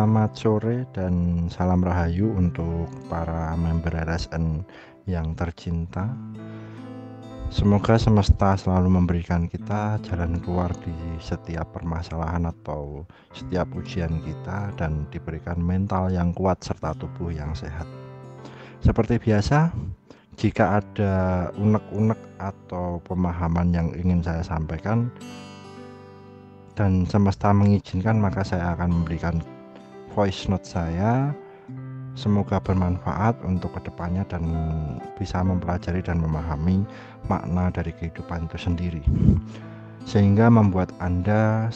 Selamat sore dan salam rahayu untuk para member RSN yang tercinta. Semoga semesta selalu memberikan kita jalan keluar di setiap permasalahan atau setiap ujian kita, dan diberikan mental yang kuat serta tubuh yang sehat. Seperti biasa, jika ada unek-unek atau pemahaman yang ingin saya sampaikan dan semesta mengizinkan, maka saya akan memberikan voice note saya. Semoga bermanfaat untuk kedepannya dan bisa mempelajari dan memahami makna dari kehidupan itu sendiri, sehingga membuat Anda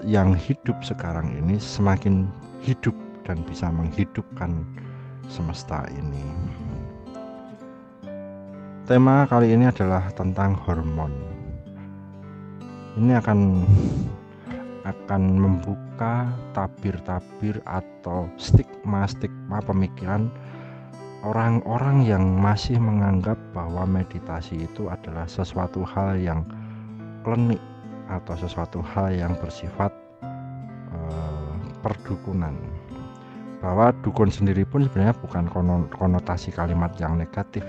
yang hidup sekarang ini semakin hidup dan bisa menghidupkan semesta ini. Tema kali ini adalah tentang hormon. Ini akan membuka tabir-tabir atau stigma pemikiran orang-orang yang masih menganggap bahwa meditasi itu adalah sesuatu hal yang klinik atau sesuatu hal yang bersifat perdukunan. Bahwa dukun sendiri pun sebenarnya bukan konotasi kalimat yang negatif.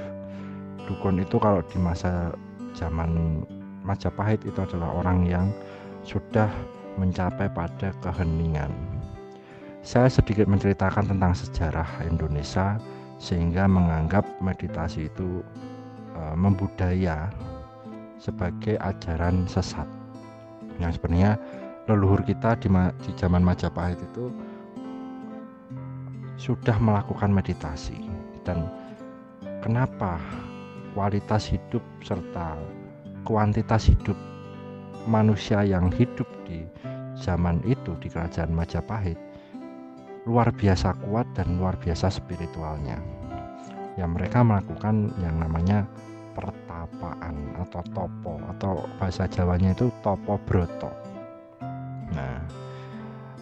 Dukun itu kalau di masa zaman Majapahit itu adalah orang yang sudah mencapai pada keheningan. Saya sedikit menceritakan tentang sejarah Indonesia sehingga menganggap meditasi itu membudaya sebagai ajaran sesat. Yang sebenarnya leluhur kita di zaman Majapahit itu sudah melakukan meditasi. Dan kenapa kualitas hidup serta kuantitas hidup manusia yang hidup di zaman itu di kerajaan Majapahit luar biasa kuat dan luar biasa spiritualnya. Ya, mereka melakukan yang namanya pertapaan atau topo, atau bahasa Jawanya itu topo broto. Nah,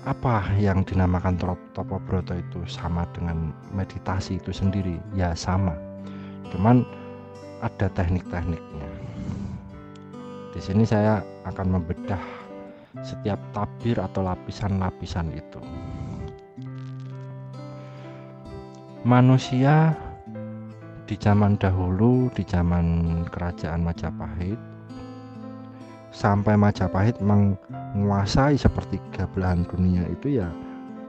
apa yang dinamakan topo broto itu sama dengan meditasi itu sendiri? Ya sama, cuman ada teknik-tekniknya. Di sini saya akan membedah setiap tabir atau lapisan-lapisan itu. Manusia di zaman dahulu, di zaman kerajaan Majapahit, sampai Majapahit menguasai sepertiga belahan dunia itu ya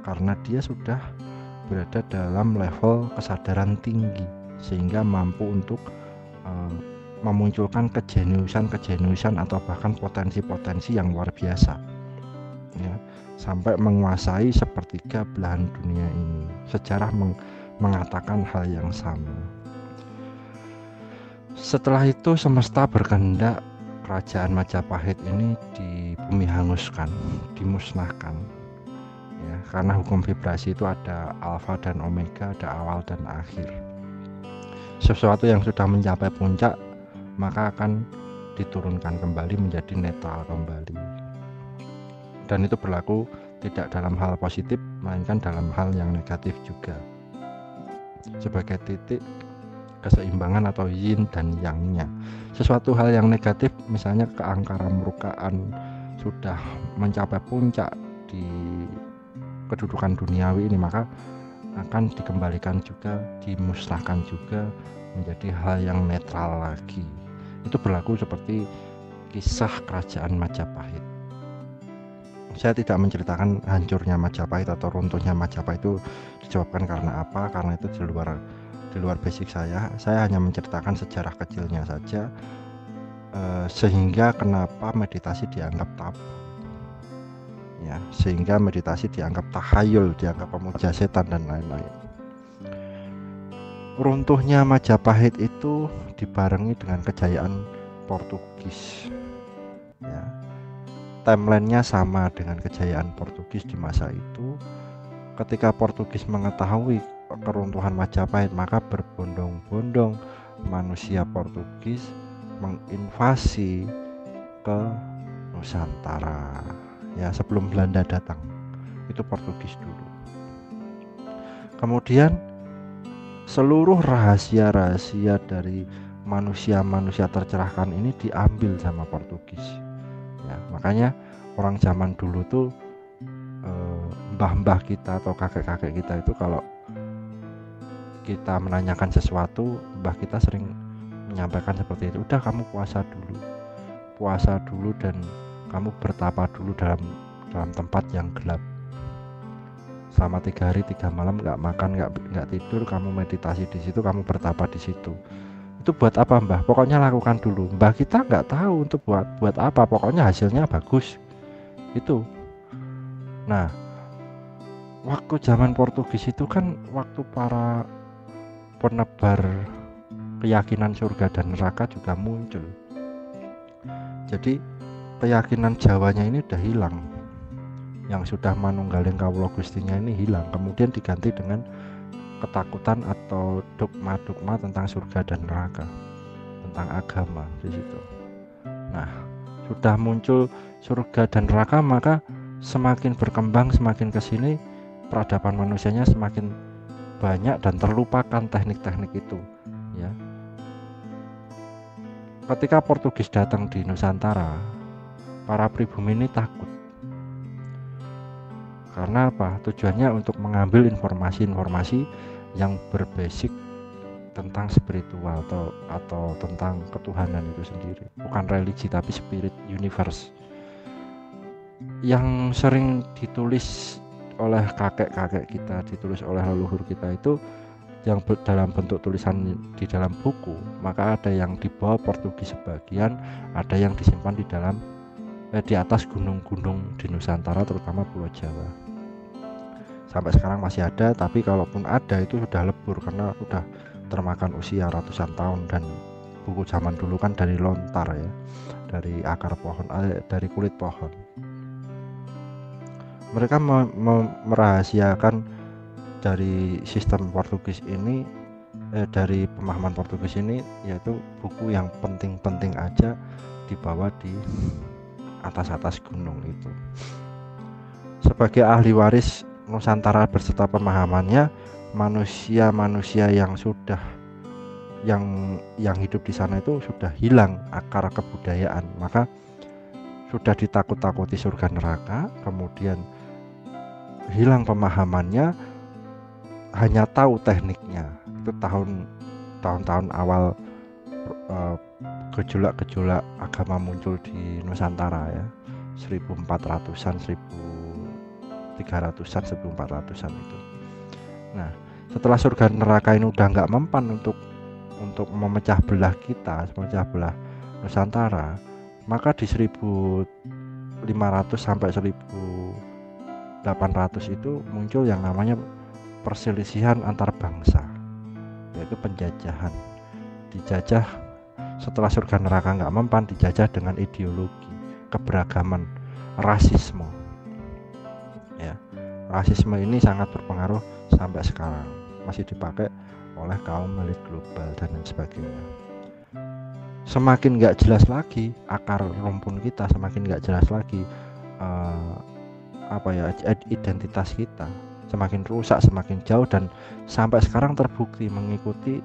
karena dia sudah berada dalam level kesadaran tinggi, sehingga mampu untuk memunculkan kejeniusan atau bahkan potensi-potensi yang luar biasa, ya, sampai menguasai sepertiga belahan dunia ini. Sejarah mengatakan hal yang sama. Setelah itu semesta berkehendak kerajaan Majapahit ini di bumi hanguskan, dimusnahkan, ya, karena hukum vibrasi itu ada alfa dan omega, ada awal dan akhir. Sesuatu yang sudah mencapai puncak maka akan diturunkan kembali menjadi netral kembali, dan itu berlaku tidak dalam hal positif melainkan dalam hal yang negatif juga, sebagai titik keseimbangan atau yin dan yang-nya. Sesuatu hal yang negatif, misalnya keangkaran murkaan, sudah mencapai puncak di kedudukan duniawi ini, maka akan dikembalikan juga, dimusnahkan juga menjadi hal yang netral lagi. Itu berlaku seperti kisah kerajaan Majapahit. Saya tidak menceritakan hancurnya Majapahit atau runtuhnya Majapahit itu disebabkan karena apa, karena itu di luar basic saya. Saya hanya menceritakan sejarah kecilnya saja, sehingga kenapa meditasi dianggap tabu, ya, sehingga meditasi dianggap tahayul, dianggap pemuja setan dan lain-lain. Runtuhnya Majapahit itu dibarengi dengan kejayaan Portugis, ya. Timelinenya sama dengan kejayaan Portugis di masa itu. Ketika Portugis mengetahui keruntuhan Majapahit, maka berbondong-bondong manusia Portugis menginvasi ke Nusantara, ya, sebelum Belanda datang. Itu Portugis dulu. Kemudian seluruh rahasia-rahasia dari manusia-manusia tercerahkan ini diambil sama Portugis, ya. Makanya orang zaman dulu tuh mbah-mbah kita atau kakek-kakek kita itu kalau kita menanyakan sesuatu, mbah kita sering menyampaikan seperti itu, udah kamu puasa dulu dan kamu bertapa dulu dalam tempat yang gelap selama 3 hari 3 malam, nggak makan, nggak tidur, kamu meditasi di situ, kamu bertapa di situ. Itu buat apa mbah? Pokoknya lakukan dulu. Mbah kita nggak tahu untuk buat apa, pokoknya hasilnya bagus itu. Nah, waktu zaman Portugis itu kan waktu para penebar keyakinan surga dan neraka juga muncul. Jadi keyakinan Jawanya ini udah hilang, yang sudah manunggaling kawula Gustinya ini hilang, kemudian diganti dengan ketakutan atau dogma-dogma tentang surga dan neraka, tentang agama di situ. Nah, sudah muncul surga dan neraka, maka semakin berkembang, semakin kesini peradaban manusianya semakin banyak dan terlupakan teknik-teknik itu, ya. Ketika Portugis datang di Nusantara, para pribumi ini takut. Karena apa? Tujuannya untuk mengambil informasi-informasi yang berbasic tentang spiritual atau tentang ketuhanan itu sendiri. Bukan religi tapi spirit, universe. Yang sering ditulis oleh kakek-kakek kita, ditulis oleh leluhur kita itu yang dalam bentuk tulisan di dalam buku, maka ada yang dibawa Portugis sebagian, ada yang disimpan di atas gunung-gunung di Nusantara, terutama Pulau Jawa. Sampai sekarang masih ada, tapi kalaupun ada itu sudah lebur karena sudah termakan usia ratusan tahun. Dan buku zaman dulu kan dari lontar, ya, dari akar pohon, dari kulit pohon. Mereka merahasiakan dari sistem Portugis ini, dari pemahaman Portugis ini, yaitu buku yang penting-penting aja dibawa di atas gunung itu. Sebagai ahli waris Nusantara berserta pemahamannya, manusia-manusia yang hidup di sana itu sudah hilang akar kebudayaan, maka sudah ditakut-takuti surga neraka, kemudian hilang pemahamannya, hanya tahu tekniknya. Itu tahun-tahun awal gejolak agama muncul di Nusantara, ya, 1400-an, 1300-an, 1400-an itu. Nah, setelah surga neraka ini udah nggak mempan untuk memecah belah kita, memecah belah Nusantara, maka di 1500 sampai 1800 itu muncul yang namanya perselisihan antar bangsa, yaitu penjajahan. Dijajah setelah surga neraka nggak mempan, dijajah dengan ideologi keberagaman, rasisme. Ya, rasisme ini sangat berpengaruh sampai sekarang, masih dipakai oleh kaum elit global dan lain sebagainya. Semakin nggak jelas lagi akar rumpun kita, semakin nggak jelas lagi identitas kita, semakin rusak, semakin jauh, dan sampai sekarang terbukti mengikuti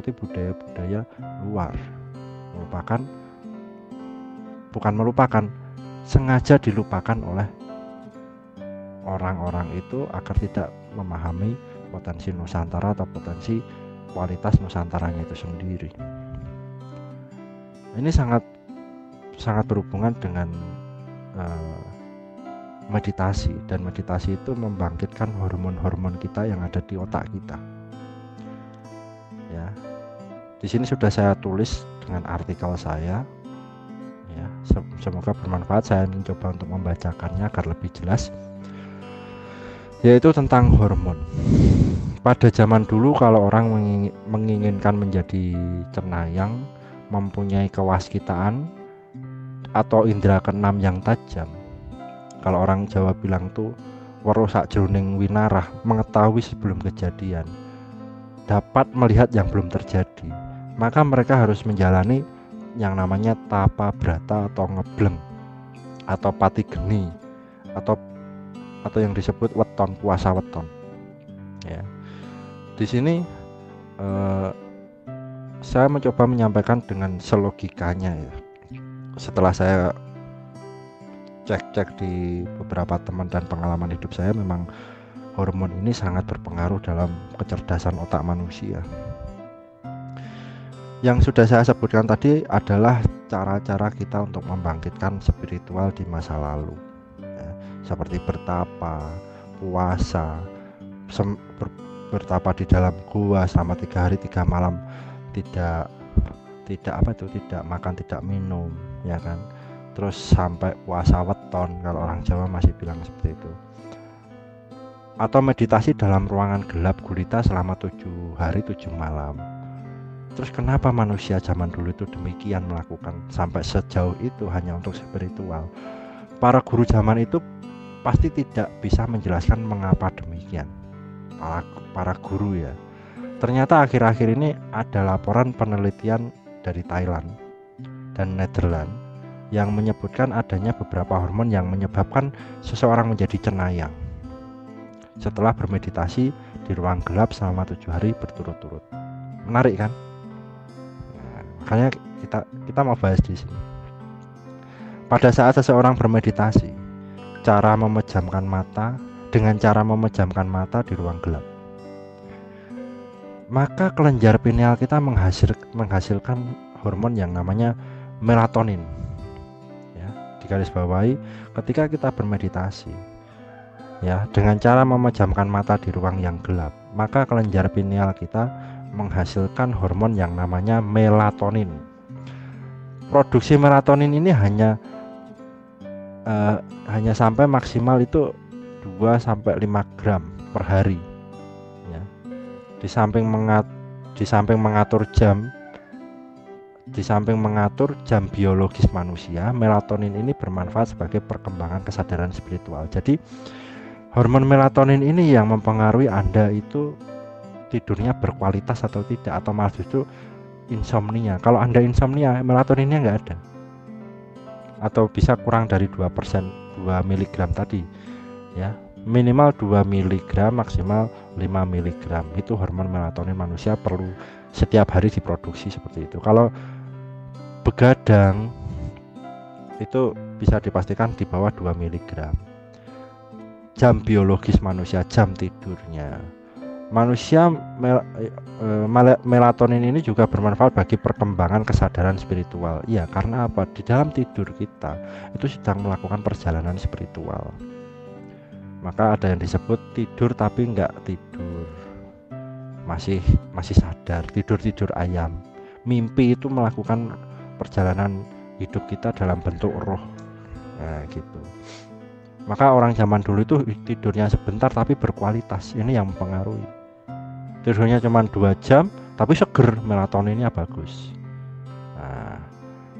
budaya-budaya luar, sengaja dilupakan oleh orang-orang itu agar tidak memahami potensi Nusantara atau potensi kualitas Nusantaranya itu sendiri. Ini sangat berhubungan dengan meditasi, dan meditasi itu membangkitkan hormon-hormon kita yang ada di otak kita. Ya, di sini sudah saya tulis dengan artikel saya. Ya, semoga bermanfaat. Saya mencoba untuk membacakannya agar lebih jelas. Yaitu tentang hormon. Pada zaman dulu kalau orang menginginkan menjadi cenayang, mempunyai kewaskitaan atau indera keenam yang tajam, kalau orang Jawa bilang tuh weruh sakjroning winarah, mengetahui sebelum kejadian, dapat melihat yang belum terjadi, maka mereka harus menjalani yang namanya tapa brata atau ngebleng atau patigeni atau yang disebut weton, puasa weton. Ya, di sini saya mencoba menyampaikan dengan selogikanya, ya. Setelah saya cek di beberapa teman dan pengalaman hidup saya, memang hormon ini sangat berpengaruh dalam kecerdasan otak manusia. Yang sudah saya sebutkan tadi adalah cara-cara kita untuk membangkitkan spiritual di masa lalu, ya, seperti bertapa, puasa, bertapa di dalam gua selama 3 hari 3 malam, tidak makan, tidak minum, ya kan. Terus sampai puasa weton, kalau orang Jawa masih bilang seperti itu. Atau meditasi dalam ruangan gelap gulita selama 7 hari 7 malam. Terus kenapa manusia zaman dulu itu demikian melakukan sampai sejauh itu hanya untuk spiritual? Para guru zaman itu pasti tidak bisa menjelaskan mengapa demikian. Para guru ya. Ternyata akhir-akhir ini ada laporan penelitian dari Thailand dan Netherlands yang menyebutkan adanya beberapa hormon yang menyebabkan seseorang menjadi cenayang setelah bermeditasi di ruang gelap selama 7 hari berturut-turut. Menarik kan? Makanya kita mau bahas di sini. Pada saat seseorang bermeditasi, dengan cara memejamkan mata di ruang gelap, maka kelenjar pineal kita menghasilkan hormon yang namanya melatonin. Ya, digarisbawahi, ketika kita bermeditasi, ya, dengan cara memejamkan mata di ruang yang gelap, maka kelenjar pineal kita menghasilkan hormon yang namanya melatonin. Produksi melatonin ini hanya sampai maksimal itu 2-5 gram per hari, ya. Di samping mengatur jam biologis manusia, melatonin ini bermanfaat sebagai perkembangan kesadaran spiritual. Jadi hormon melatonin ini yang mempengaruhi Anda itu tidurnya berkualitas atau tidak, atau malah justru insomnia. Kalau Anda insomnia, melatoninnya nggak ada, atau bisa kurang dari 2%, 2 mg tadi, ya, minimal 2 mg, maksimal 5 mg. Itu hormon melatonin manusia perlu setiap hari diproduksi seperti itu. Kalau begadang itu bisa dipastikan di bawah 2 mg. Jam biologis manusia, jam tidurnya manusia, melatonin ini juga bermanfaat bagi perkembangan kesadaran spiritual. Ya, karena apa? Di dalam tidur kita itu sedang melakukan perjalanan spiritual. Maka ada yang disebut tidur tapi enggak tidur, masih sadar, tidur ayam. Mimpi itu melakukan perjalanan hidup kita dalam bentuk roh. Nah, gitu. Maka orang zaman dulu itu tidurnya sebentar tapi berkualitas. Ini yang mempengaruhi. Tidurnya cuma 2 jam tapi seger, melatoninnya bagus. Nah,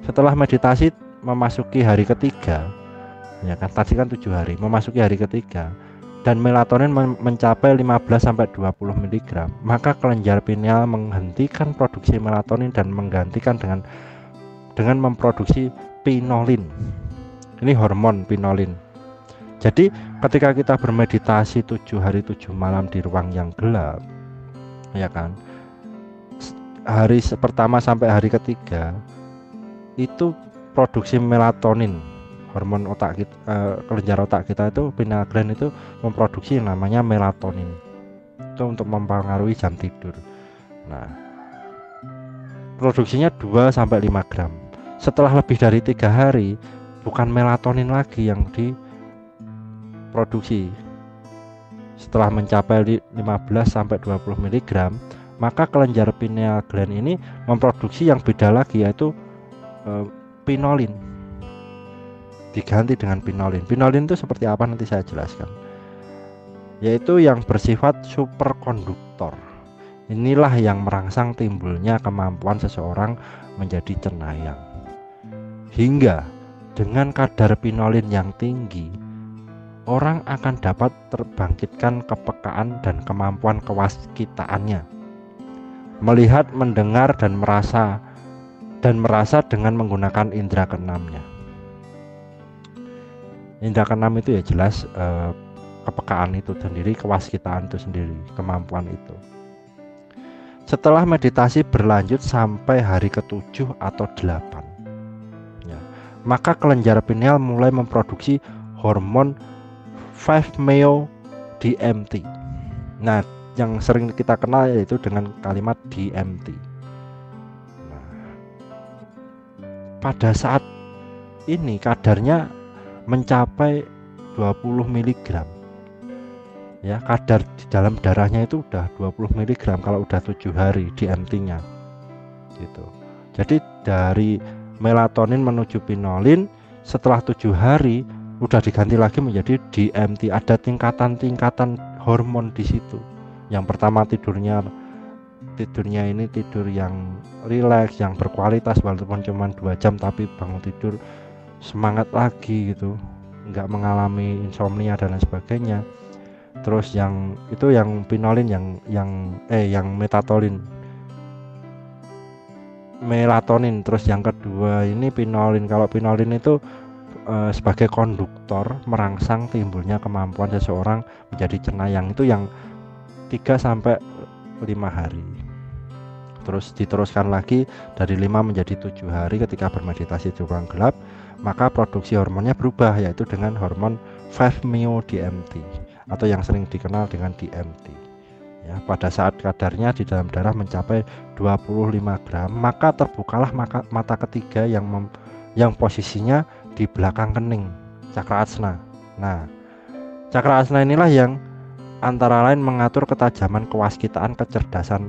setelah meditasi memasuki hari ketiga, ya kan, tadi kan 7 hari, memasuki hari ketiga dan melatonin mencapai 15-20 mg, maka kelenjar pineal menghentikan produksi melatonin dan menggantikan dengan memproduksi pinolin. Ini hormon pinolin. Jadi ketika kita bermeditasi 7 hari 7 malam di ruang yang gelap, ya kan, hari pertama sampai hari ketiga itu produksi melatonin, hormon otak kita, kelenjar otak kita itu, pineal gland itu memproduksi yang namanya melatonin. Itu untuk mempengaruhi jam tidur. Nah, produksinya 2-5 gram. Setelah lebih dari 3 hari, bukan melatonin lagi yang diproduksi. Setelah mencapai 15-20 mg, maka kelenjar pineal gland ini memproduksi yang beda lagi, yaitu pinolin. Diganti dengan pinolin. Pinolin itu seperti apa nanti saya jelaskan. Yaitu yang bersifat superkonduktor. Inilah yang merangsang timbulnya kemampuan seseorang menjadi cenayang. Hingga dengan kadar pinolin yang tinggi, orang akan dapat terbangkitkan kepekaan dan kemampuan kewaskitaannya, melihat, mendengar, dan merasa dengan menggunakan indera keenamnya. Indera keenam itu ya jelas kepekaan itu sendiri, kewaskitaan itu sendiri, kemampuan itu. Setelah meditasi berlanjut sampai hari ke-7 atau 8, ya, maka kelenjar pineal mulai memproduksi hormon 5-MeO-DMT. Nah, yang sering kita kenal yaitu dengan kalimat DMT. Nah, pada saat ini kadarnya mencapai 20 mg. Ya, kadar di dalam darahnya itu udah 20 mg kalau udah 7 hari DMT-nya. Gitu. Jadi dari melatonin menuju pinolin setelah 7 hari udah diganti lagi menjadi DMT. Ada tingkatan-tingkatan hormon di situ. Yang pertama tidurnya ini tidur yang rileks, yang berkualitas, walaupun cuma 2 jam tapi bangun tidur semangat lagi gitu, nggak mengalami insomnia dan lain sebagainya. Terus yang itu yang pinolin, yang melatonin. Terus yang kedua ini pinolin. Kalau pinolin itu sebagai konduktor merangsang timbulnya kemampuan seseorang menjadi cenayang, itu yang 3-5 hari. Terus diteruskan lagi dari 5 menjadi 7 hari ketika bermeditasi di ruang gelap, maka produksi hormonnya berubah, yaitu dengan hormon 5-MeO-DMT atau yang sering dikenal dengan DMT. Ya, pada saat kadarnya di dalam darah mencapai 25 gram, maka terbukalah mata ketiga yang posisinya di belakang kening, cakra asna. Nah, cakra asna inilah yang antara lain mengatur ketajaman, kewaskitaan, kecerdasan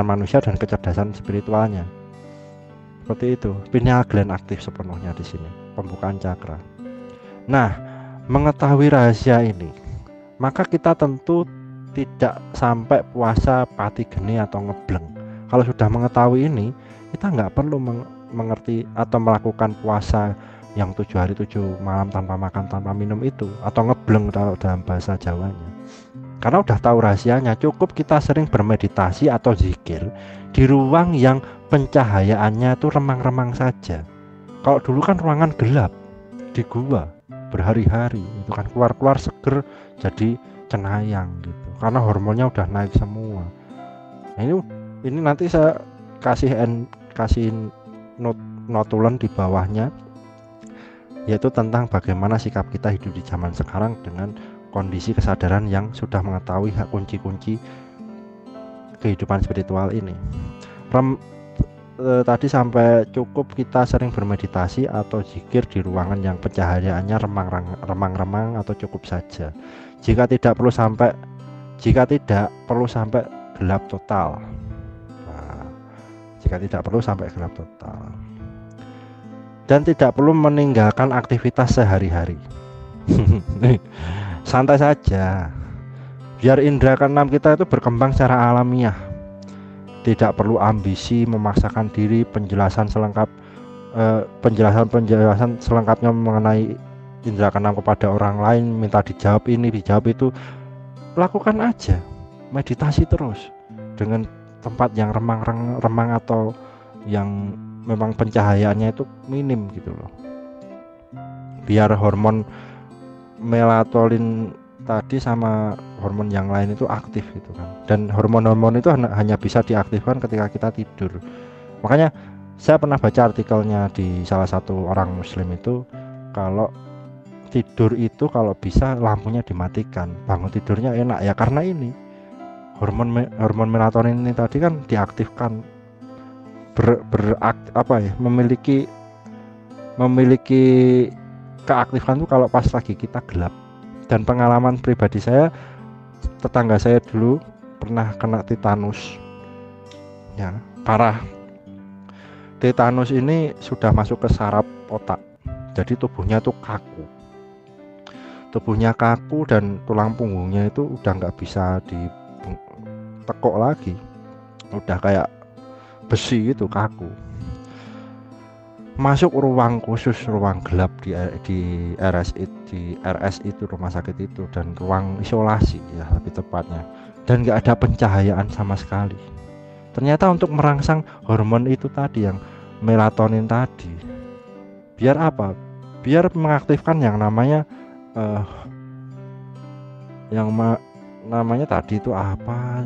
manusia dan kecerdasan spiritualnya. Seperti itu. Pineal gland aktif sepenuhnya di sini, pembukaan cakra. Nah, mengetahui rahasia ini, maka kita tentu tidak sampai puasa pati geni atau ngebleng. Kalau sudah mengetahui ini, kita nggak perlu mengerti atau melakukan puasa yang 7 hari 7 malam tanpa makan tanpa minum itu, atau ngebleng kalau dalam bahasa Jawanya. Karena udah tahu rahasianya, cukup kita sering bermeditasi atau zikir di ruang yang pencahayaannya itu remang-remang saja. Kalau dulu kan ruangan gelap di gua berhari-hari, itu kan keluar seger jadi cenayang gitu, karena hormonnya udah naik semua. Nah, ini nanti saya kasih notulen di bawahnya, yaitu tentang bagaimana sikap kita hidup di zaman sekarang dengan kondisi kesadaran yang sudah mengetahui hak kunci-kunci kehidupan spiritual ini. Tadi sampai cukup kita sering bermeditasi atau zikir di ruangan yang pencahayaannya remang-remang atau cukup saja. Jika tidak perlu sampai gelap total. Nah, jika tidak perlu sampai gelap total. Dan tidak perlu meninggalkan aktivitas sehari-hari. Santai saja. Biar indera keenam kita itu berkembang secara alamiah. Tidak perlu ambisi memaksakan diri, penjelasan selengkapnya mengenai indera keenam kepada orang lain, minta dijawab ini, dijawab itu. Lakukan aja, meditasi terus dengan tempat yang remang atau yang memang pencahayaannya itu minim gitu loh. Biar hormon melatonin tadi sama hormon yang lain itu aktif gitu kan. Dan hormon-hormon itu hanya bisa diaktifkan ketika kita tidur. Makanya saya pernah baca artikelnya di salah satu orang muslim itu, kalau tidur itu kalau bisa lampunya dimatikan, bangun tidurnya enak ya, karena ini hormon melatonin ini tadi kan diaktifkan, memiliki keaktifan tuh kalau pas lagi kita gelap. Dan pengalaman pribadi saya, tetangga saya dulu pernah kena tetanus, ya parah. Tetanus ini sudah masuk ke saraf otak, jadi tubuhnya tuh kaku. Dan tulang punggungnya itu udah nggak bisa ditekuk lagi, udah kayak besi gitu, kaku. Masuk ruang khusus, ruang gelap di RS itu, rumah sakit itu, dan ruang isolasi ya lebih tepatnya, dan nggak ada pencahayaan sama sekali. Ternyata untuk merangsang hormon itu tadi, yang melatonin tadi, biar apa? Biar mengaktifkan yang namanya namanya tadi itu apa?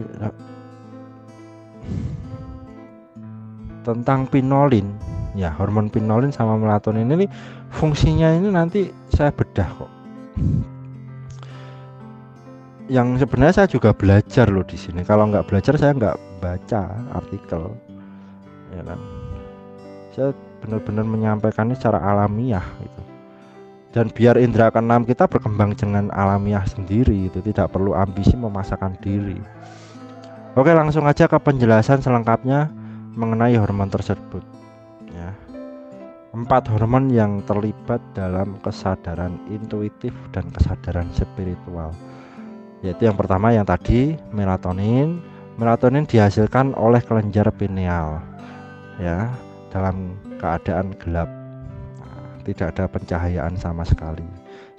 Tentang pinolin. Ya, hormon pinolin sama melatonin ini fungsinya ini nanti saya bedah kok. Yang sebenarnya saya juga belajar loh di sini. Kalau nggak belajar saya nggak baca artikel, ya kan. Saya benar-benar menyampaikannya secara alamiah gitu. Dan biar indera keenam kita berkembang dengan alamiah sendiri, itu tidak perlu ambisi memaksakan diri. Oke, langsung aja ke penjelasan selengkapnya mengenai hormon tersebut. Ya. 4 hormon yang terlibat dalam kesadaran intuitif dan kesadaran spiritual. Yaitu yang pertama yang tadi melatonin. Melatonin dihasilkan oleh kelenjar pineal, ya, dalam keadaan gelap. Tidak ada pencahayaan sama sekali.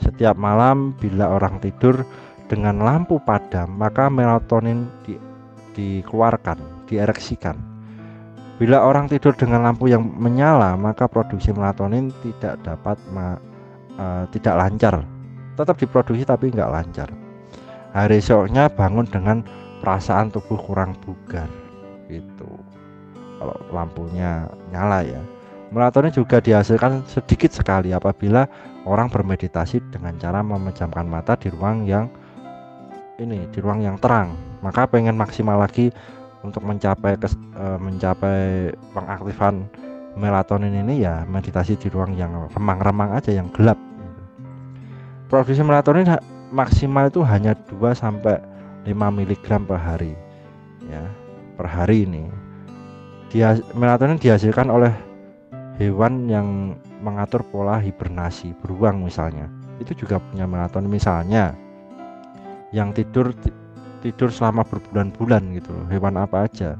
Setiap malam bila orang tidur dengan lampu padam, maka melatonin dikeluarkan, diereksikan. Bila orang tidur dengan lampu yang menyala, maka produksi melatonin tidak lancar. Tetap diproduksi tapi nggak lancar. Hari esoknya bangun dengan perasaan tubuh kurang bugar gitu. Kalau lampunya nyala ya. Melatonin juga dihasilkan sedikit sekali apabila orang bermeditasi dengan cara memejamkan mata di ruang yang terang. Maka pengen maksimal lagi untuk mencapai pengaktifan melatonin ini, ya meditasi di ruang yang remang-remang aja, yang gelap. Produksi melatonin maksimal itu hanya 2-5 mg per hari, ya, per hari ini. Melatonin dihasilkan oleh hewan yang mengatur pola hibernasi, beruang misalnya, itu juga punya melatonin. Misalnya yang tidur selama berbulan-bulan gitu loh, hewan apa aja.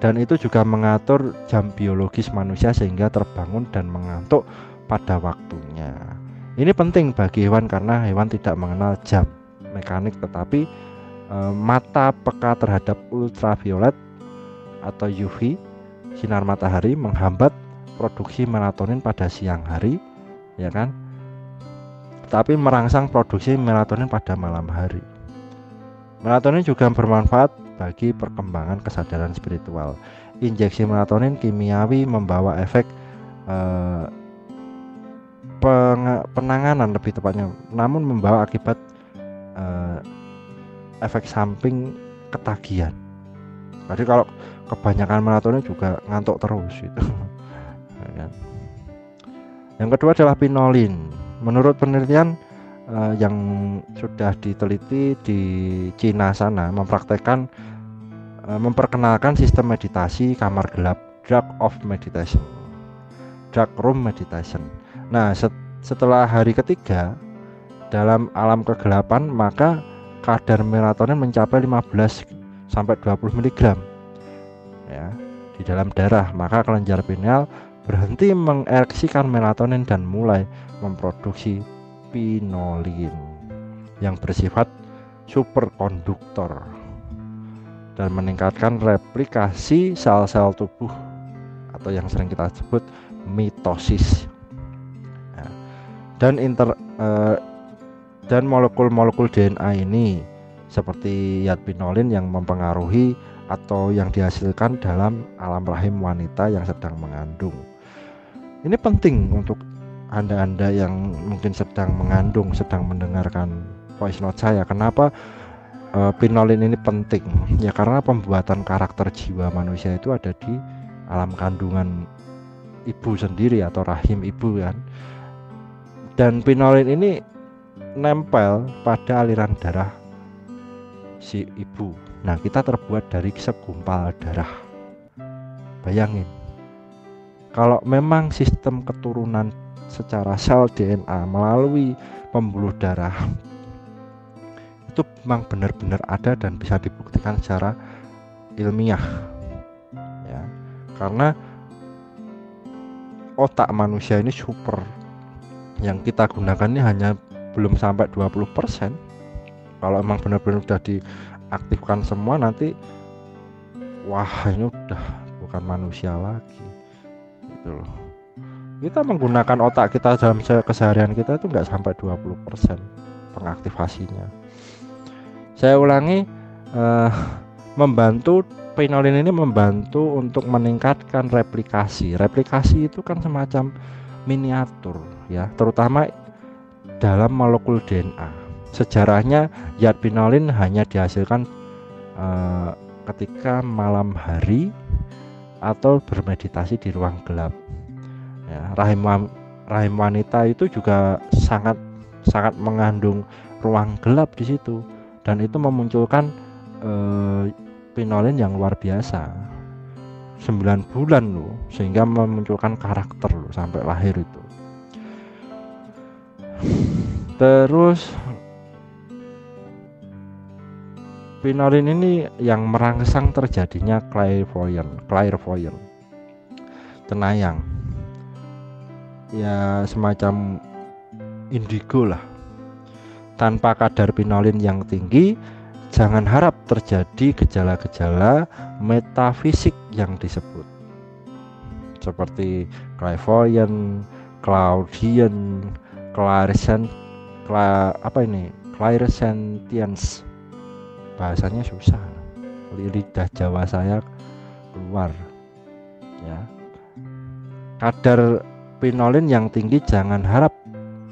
Dan itu juga mengatur jam biologis manusia sehingga terbangun dan mengantuk pada waktunya. Ini penting bagi hewan karena hewan tidak mengenal jam mekanik, tetapi mata peka terhadap ultraviolet atau UV, sinar matahari, menghambat produksi melatonin pada siang hari, ya kan? Tapi merangsang produksi melatonin pada malam hari. Melatonin juga bermanfaat bagi perkembangan kesadaran spiritual. Injeksi melatonin kimiawi membawa efek penanganan lebih tepatnya, namun membawa akibat efek samping ketagihan. Jadi kalau kebanyakan melatonin juga ngantuk terus gitu. Yang kedua adalah pinolin. Menurut penelitian yang sudah diteliti di Cina sana, memperkenalkan sistem meditasi kamar gelap, dark room meditation. Nah, setelah hari ketiga dalam alam kegelapan, maka kadar melatonin mencapai 15-20 mg, ya, di dalam darah. Maka kelenjar pineal berhenti mengereksikan melatonin dan mulai memproduksi pinolin yang bersifat superkonduktor dan meningkatkan replikasi sel-sel tubuh atau yang sering kita sebut mitosis. Dan molekul-molekul DNA ini seperti yadpinolin yang mempengaruhi atau yang dihasilkan dalam alam rahim wanita yang sedang mengandung. Ini penting untuk Anda yang mungkin sedang mengandung, sedang mendengarkan voice note saya. Kenapa pinolin ini penting? Ya karena pembuatan karakter jiwa manusia itu ada di alam kandungan ibu sendiri atau rahim ibu kan. Dan pinolin ini nempel pada aliran darah si ibu. Nah, kita terbuat dari segumpal darah. Bayangin, kalau memang sistem keturunan secara sel DNA melalui pembuluh darah itu memang benar-benar ada dan bisa dibuktikan secara ilmiah, ya, karena otak manusia ini super. Yang kita gunakan ini hanya belum sampai 20%. Kalau emang benar-benar sudah diaktifkan semua, nanti wah, ini udah bukan manusia lagi gitu loh. Kita menggunakan otak kita dalam keseharian kita itu nggak sampai 20% pengaktifasinya. Saya ulangi, membantu Pinolin ini membantu untuk meningkatkan replikasi. Replikasi itu kan semacam miniatur ya, terutama dalam molekul DNA. Sejarahnya zat pinolin hanya dihasilkan ketika malam hari atau bermeditasi di ruang gelap. Ya, rahim wanita itu juga sangat mengandung ruang gelap di situ, dan itu memunculkan pinolin yang luar biasa. 9 bulan loh, sehingga memunculkan karakter loh sampai lahir itu. Terus pinolin ini yang merangsang terjadinya clairvoyant, cenayang, ya semacam indigo lah. Tanpa kadar pinolin yang tinggi, jangan harap terjadi gejala-gejala metafisik yang disebut, seperti clairvoyant, clairaudience, clairsentience. Bahasanya susah, lidah Jawa saya keluar ya. Kadar pinolin yang tinggi jangan harap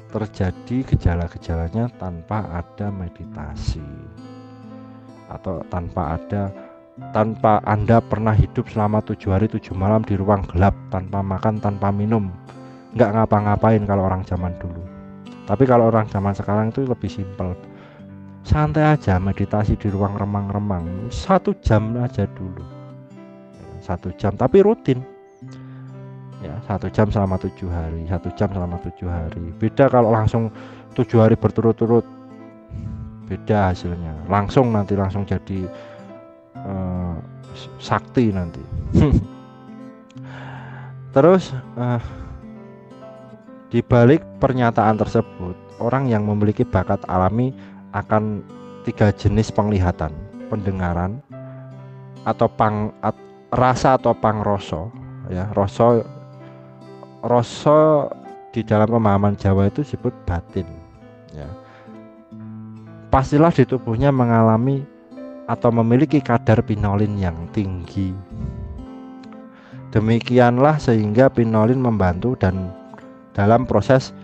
terjadi gejala-gejalanya tanpa ada meditasi, atau tanpa Anda pernah hidup selama 7 hari 7 malam di ruang gelap, tanpa makan, tanpa minum, nggak ngapa-ngapain kalau orang zaman dulu. Tapi kalau orang zaman sekarang itu lebih simpel, santai aja, meditasi di ruang remang-remang 1 jam aja dulu, 1 jam tapi rutin ya, 1 jam selama 7 hari, 1 jam selama 7 hari. Beda kalau langsung 7 hari berturut-turut, beda hasilnya, langsung jadi sakti nanti. Terus di balik pernyataan tersebut, orang yang memiliki bakat alami akan 3 jenis penglihatan: pendengaran, atau rasa atau pangroso ya. Roso di dalam pemahaman Jawa itu disebut batin ya. Pastilah di tubuhnya mengalami atau memiliki kadar pinolin yang tinggi. Demikianlah sehingga pinolin membantu dan dalam proses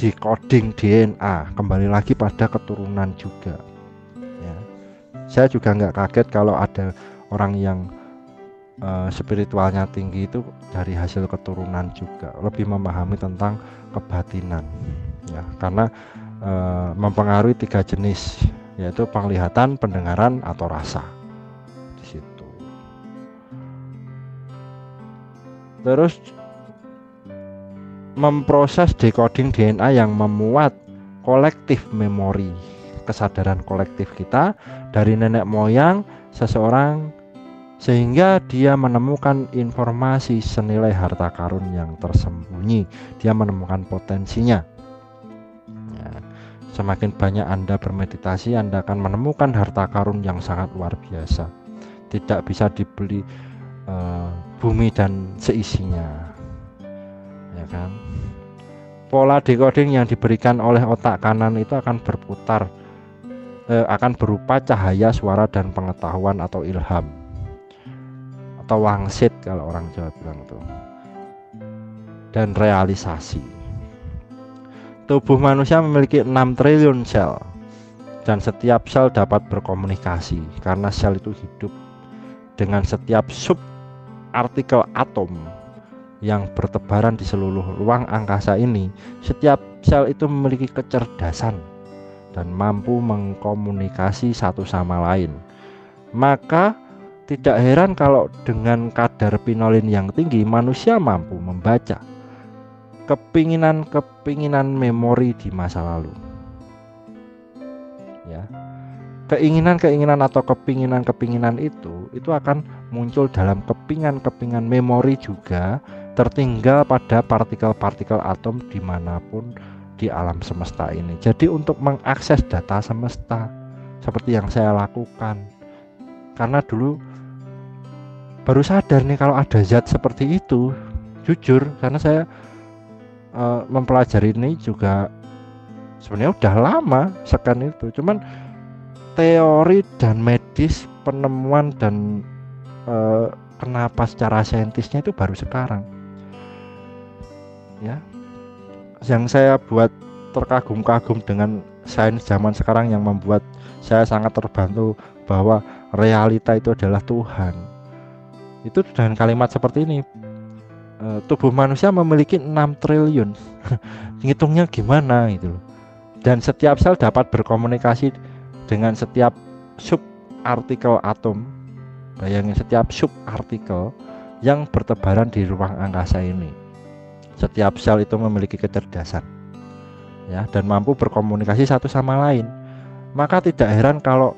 decoding DNA, kembali lagi pada keturunan juga ya. Saya juga nggak kaget kalau ada orang yang spiritualnya tinggi itu dari hasil keturunan juga, lebih memahami tentang kebatinan ya, karena mempengaruhi 3 jenis, yaitu penglihatan, pendengaran, atau rasa di situ. Terus memproses decoding DNA yang memuat kolektif memori, kesadaran kolektif kita dari nenek moyang seseorang, sehingga dia menemukan informasi senilai harta karun yang tersembunyi. Dia menemukan potensinya ya. Semakin banyak Anda bermeditasi, Anda akan menemukan harta karun yang sangat luar biasa, tidak bisa dibeli bumi dan seisinya ya kan. Pola decoding yang diberikan oleh otak kanan itu akan berputar, akan berupa cahaya, suara, dan pengetahuan atau ilham, atau wangsit kalau orang Jawa bilang itu, dan realisasi. Tubuh manusia memiliki 6 triliun sel, dan setiap sel dapat berkomunikasi karena sel itu hidup dengan setiap subartikel atom yang bertebaran di seluruh ruang angkasa ini. Setiap sel itu memiliki kecerdasan dan mampu mengkomunikasi satu sama lain. Maka tidak heran kalau dengan kadar pinolin yang tinggi, manusia mampu membaca kepinginan memori di masa lalu ya. Keinginan atau kepinginan itu akan muncul dalam kepingan memori juga, tertinggal pada partikel-partikel atom dimanapun di alam semesta ini. Jadi untuk mengakses data semesta seperti yang saya lakukan, karena dulu baru sadar nih kalau ada zat seperti itu, jujur, karena saya mempelajari ini juga sebenarnya udah lama scan itu, cuman teori dan medis, penemuan dan kenapa secara saintisnya itu baru sekarang. Ya. Yang saya buat terkagum-kagum dengan sains zaman sekarang yang membuat saya sangat terbantu bahwa realita itu adalah Tuhan. Itu dengan kalimat seperti ini. Tubuh manusia memiliki 6 triliun. Ngitungnya gimana gitu loh. Dan setiap sel dapat berkomunikasi dengan setiap subartikel atom. Bayangin, setiap subartikel yang bertebaran di ruang angkasa ini. Setiap sel itu memiliki kecerdasan, ya, dan mampu berkomunikasi satu sama lain. Maka tidak heran kalau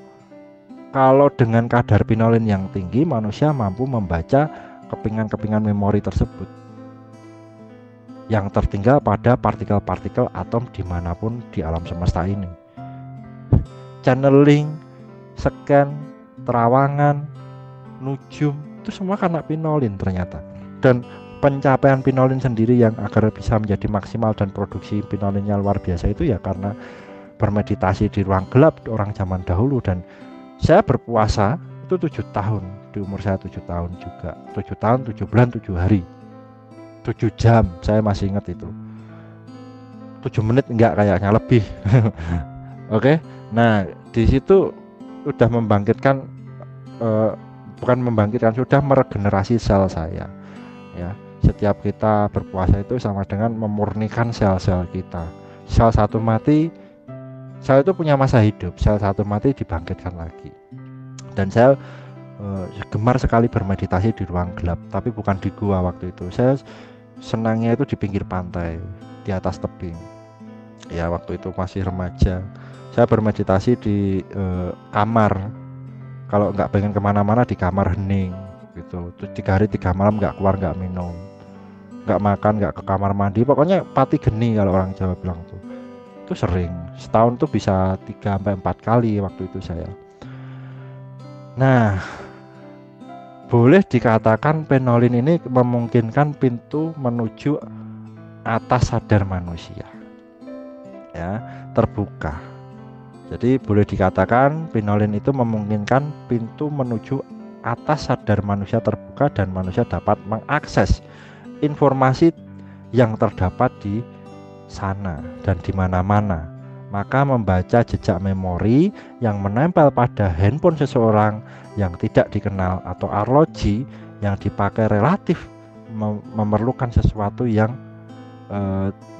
dengan kadar pinolin yang tinggi, manusia mampu membaca kepingan-kepingan memori tersebut yang tertinggal pada partikel-partikel atom dimanapun di alam semesta ini. Channeling, scan, terawangan, nujum, itu semua karena pinolin ternyata. Dan pencapaian pinolin sendiri yang agar bisa menjadi maksimal dan produksi pinolinnya luar biasa itu ya karena bermeditasi di ruang gelap orang zaman dahulu. Dan saya berpuasa itu 7 tahun, di umur saya 7 tahun juga, 7 tahun 7 bulan 7 hari 7 jam, saya masih ingat itu. 7 menit enggak, kayaknya lebih. Oke. Nah, di situ sudah membangkitkan bukan membangkitkan, sudah meregenerasi sel saya. Ya, setiap kita berpuasa itu sama dengan memurnikan sel-sel kita. Sel satu mati, sel itu punya masa hidup. Sel satu mati dibangkitkan lagi. Dan saya gemar sekali bermeditasi di ruang gelap, tapi bukan di gua waktu itu. Saya senangnya itu di pinggir pantai, di atas tebing. Ya, waktu itu masih remaja. Saya bermeditasi di kamar. Kalau nggak pengen kemana-mana, di kamar hening gitu. Terus 3 hari 3 malam nggak keluar, nggak minum, nggak makan, nggak ke kamar mandi. Pokoknya pati geni kalau orang Jawa bilang tuh. Itu sering. Setahun tuh bisa 3-4 kali waktu itu saya. Nah, boleh dikatakan pinolin ini memungkinkan pintu menuju atas sadar manusia, ya, terbuka. Jadi boleh dikatakan pinolin itu memungkinkan pintu menuju atas sadar manusia terbuka dan manusia dapat mengakses informasi yang terdapat di sana dan di mana-mana. Maka membaca jejak memori yang menempel pada handphone seseorang yang tidak dikenal atau arloji yang dipakai relatif memerlukan sesuatu yang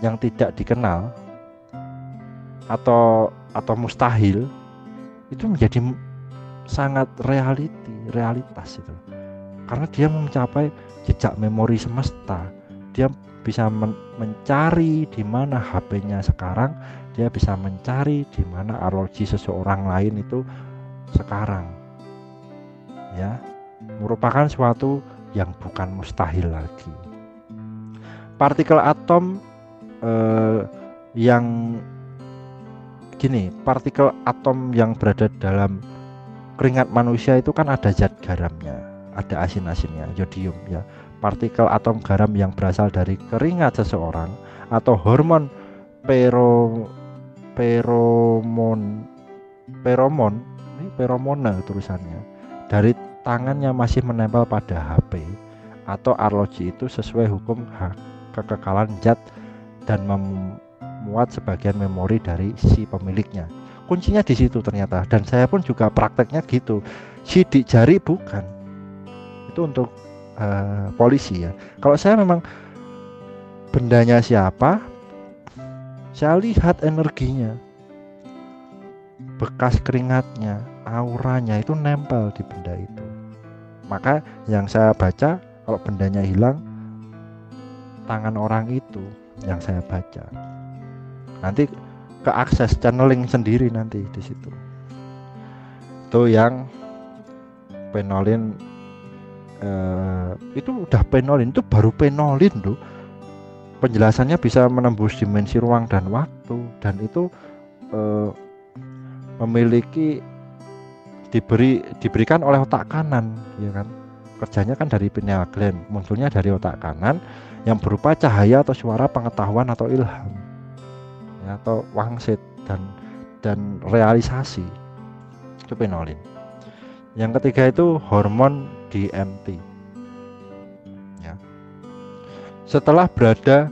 tidak dikenal atau mustahil, itu menjadi sangat realitas itu, karena dia mencapai jejak memori semesta. Dia bisa mencari di mana HP-nya sekarang, dia bisa mencari di mana arloji seseorang lain itu sekarang, ya, merupakan suatu yang bukan mustahil lagi. Partikel atom partikel atom yang berada dalam keringat manusia itu kan ada zat garamnya, ada asin-asinnya, yodium, ya. Partikel atom garam yang berasal dari keringat seseorang atau hormon feromone tulisannya dari tangannya masih menempel pada HP atau arloji itu sesuai hukum kekekalan zat dan memuat sebagian memori dari si pemiliknya. Kuncinya di situ ternyata, dan saya pun juga prakteknya gitu. Sidik jari bukan, itu untuk polisi, ya. Kalau saya memang bendanya siapa, saya lihat energinya, bekas keringatnya, auranya itu nempel di benda itu. Maka yang saya baca, kalau bendanya hilang, tangan orang itu yang saya baca. Nanti ke akses channeling sendiri nanti di situ. Itu yang pinolin, itu udah pinolin, itu baru pinolin tuh. Penjelasannya bisa menembus dimensi ruang dan waktu, dan itu diberikan oleh otak kanan, ya kan. Kerjanya kan dari pineal gland, munculnya dari otak kanan yang berupa cahaya atau suara pengetahuan atau ilham, ya, atau wangsit dan realisasi. itu penolin. Yang ketiga itu hormon DMT. Ya. Setelah berada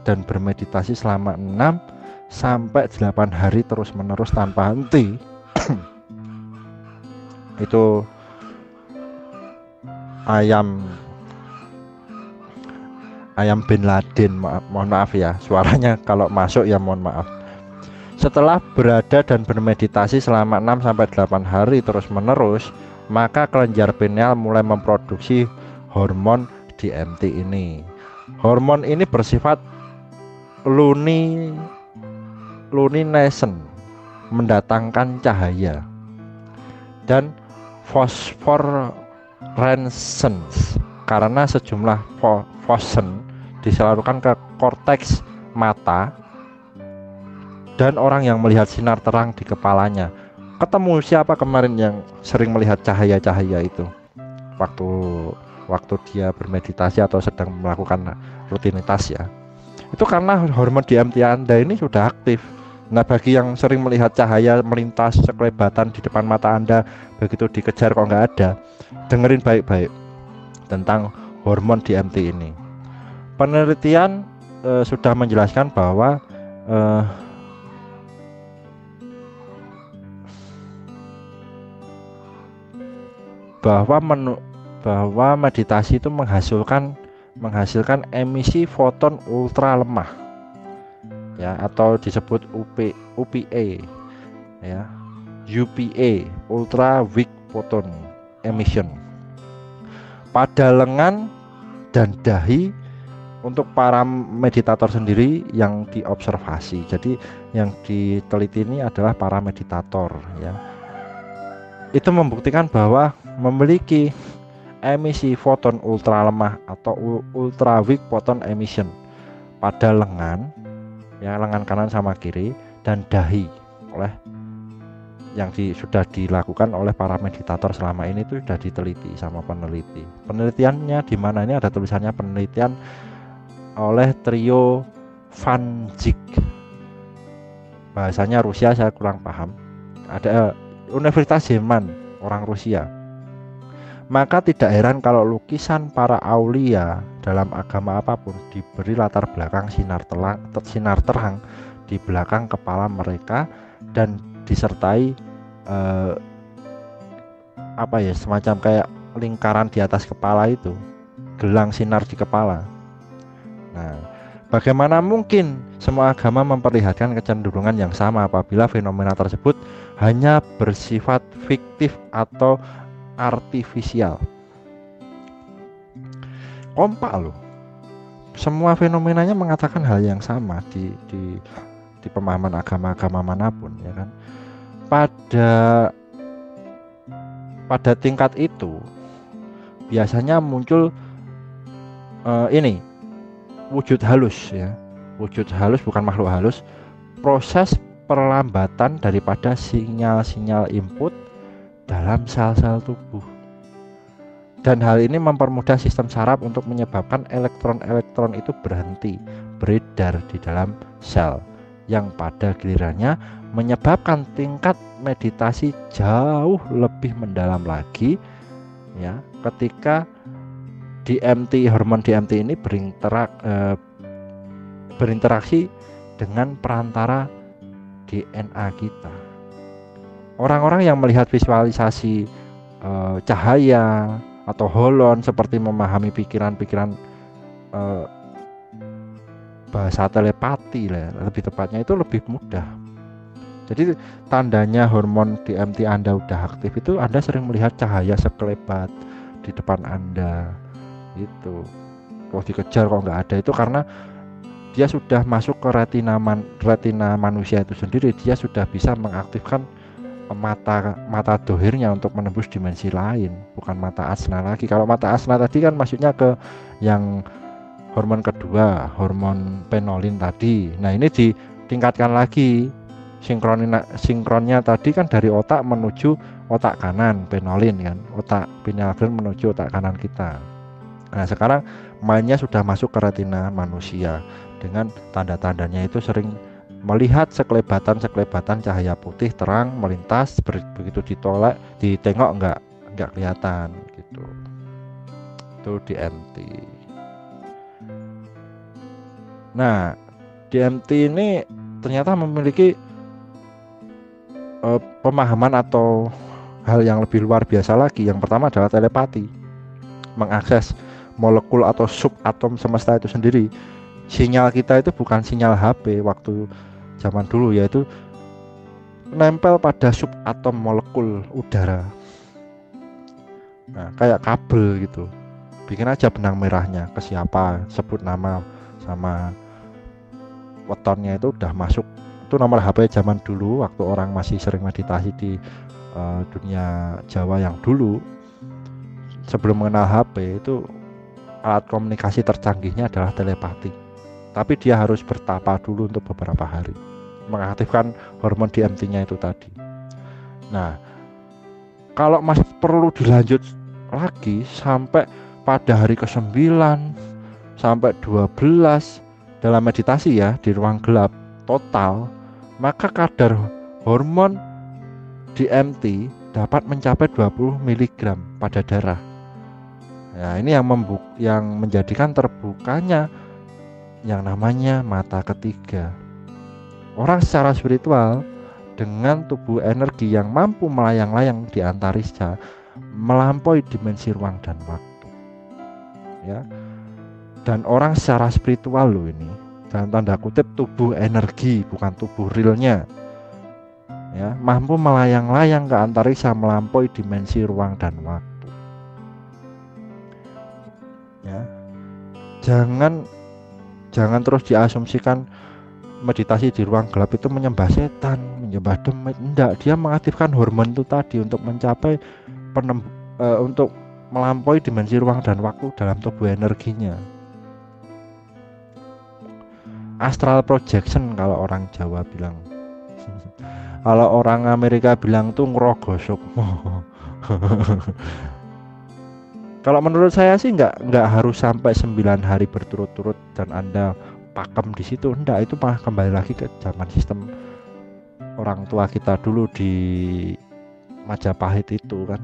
dan bermeditasi selama 6 sampai 8 hari terus-menerus tanpa henti. Itu ayam Bin Laden, mohon maaf ya, suaranya kalau masuk ya mohon maaf. Setelah berada dan bermeditasi selama 6 sampai 8 hari terus-menerus, maka kelenjar pineal mulai memproduksi hormon DMT ini. Hormon ini bersifat luminescent, mendatangkan cahaya, dan phosphorescence karena sejumlah fosen disalurkan ke korteks mata dan orang yang melihat sinar terang di kepalanya. Ketemu siapa kemarin yang sering melihat cahaya-cahaya itu waktu dia bermeditasi atau sedang melakukan rutinitas ya? Itu karena hormon DMT Anda ini sudah aktif. Nah, bagi yang sering melihat cahaya melintas sekelebatan di depan mata Anda, begitu dikejar kok nggak ada, dengerin baik-baik tentang hormon DMT ini. Penelitian sudah menjelaskan bahwa meditasi itu menghasilkan emisi foton ultra lemah, ya, atau disebut UPA, ya, UPA, ultra weak photon emission, pada lengan dan dahi untuk para meditator sendiri yang diobservasi. Jadi yang diteliti ini adalah para meditator, ya. Itu membuktikan bahwa memiliki emisi foton ultra lemah atau ultra weak photon emission pada lengan, ya, lengan kanan sama kiri, dan dahi oleh yang sudah dilakukan oleh para meditator selama ini. Itu sudah diteliti sama peneliti. Penelitiannya di mana, ini ada tulisannya, penelitian oleh trio Van Dijk, bahasanya Rusia saya kurang paham, ada Universitas Jerman, orang Rusia. Maka tidak heran kalau lukisan para aulia dalam agama apapun diberi latar belakang sinar terang di belakang kepala mereka dan disertai semacam kayak lingkaran di atas kepala itu, gelang sinar di kepala. Nah, bagaimana mungkin semua agama memperlihatkan kecenderungan yang sama apabila fenomena tersebut hanya bersifat fiktif atau artifisial? Kompak loh, semua fenomenanya mengatakan hal yang sama di pemahaman agama-agama manapun, ya kan? Pada tingkat itu biasanya muncul wujud halus, ya. Wujud halus bukan makhluk halus, proses perlambatan daripada sinyal-sinyal input dalam sel-sel tubuh. Dan hal ini mempermudah sistem saraf untuk menyebabkan elektron-elektron itu berhenti beredar di dalam sel, yang pada gilirannya menyebabkan tingkat meditasi jauh lebih mendalam lagi, ya, ketika hormon DMT ini berinteraksi dengan perantara DNA kita. Orang-orang yang melihat visualisasi cahaya atau holon seperti memahami pikiran-pikiran, bahasa telepati lah, lebih tepatnya, itu lebih mudah. Jadi tandanya hormon DMT Anda udah aktif itu Anda sering melihat cahaya sekelebat di depan Anda. Itu kalau dikejar kok nggak ada, itu karena dia sudah masuk ke retina manusia itu sendiri. Dia sudah bisa mengaktifkan mata dohirnya untuk menembus dimensi lain, bukan mata asna lagi. Kalau mata asna tadi kan maksudnya ke yang hormon kedua, hormon penolin tadi. Nah, ini ditingkatkan lagi sinkronnya tadi kan dari otak menuju otak kanan, penolin kan, otak pineal gland menuju otak kanan kita. Nah, sekarang mainnya sudah masuk ke retina manusia dengan tanda-tandanya itu sering melihat sekelebatan cahaya putih terang melintas, begitu ditengok nggak kelihatan gitu. Itu DMT. Nah, DMT ini ternyata memiliki pemahaman atau hal yang lebih luar biasa lagi. Yang pertama adalah telepati, mengakses molekul atau subatom semesta itu sendiri. Sinyal kita itu bukan sinyal HP waktu zaman dulu, yaitu nempel pada subatom molekul udara. Nah, kayak kabel gitu. Bikin aja benang merahnya ke siapa, sebut nama sama wetonnya, itu udah masuk. Itu nomor HP zaman dulu waktu orang masih sering meditasi di dunia Jawa yang dulu. Sebelum mengenal HP, itu alat komunikasi tercanggihnya adalah telepati. Tapi dia harus bertapa dulu untuk beberapa hari, mengaktifkan hormon DMT-nya itu tadi. Nah, kalau masih perlu dilanjut lagi sampai pada hari ke-9 sampai 12 dalam meditasi ya, di ruang gelap total, maka kadar hormon DMT dapat mencapai 20 mg pada darah. Nah, ini yang menjadikan terbukanya yang namanya mata ketiga. Orang secara spiritual dengan tubuh energi yang mampu melayang-layang di antariksa, melampaui dimensi ruang dan waktu. Ya. Dan orang secara spiritual loh ini, dalam tanda kutip tubuh energi, bukan tubuh realnya. Ya, mampu melayang-layang ke antariksa, melampaui dimensi ruang dan waktu. Ya. Jangan terus diasumsikan meditasi di ruang gelap itu menyembah setan, menyembah demit. Enggak, dia mengaktifkan hormon itu tadi untuk mencapai untuk melampaui dimensi ruang dan waktu dalam tubuh energinya. Astral projection kalau orang Jawa bilang. Kalau orang Amerika bilang tuh ngerogosok. Kalau menurut saya sih nggak harus sampai 9 hari berturut-turut dan Anda pakem di situ. Enggak, itu malah kembali lagi ke zaman sistem orang tua kita dulu di Majapahit itu kan.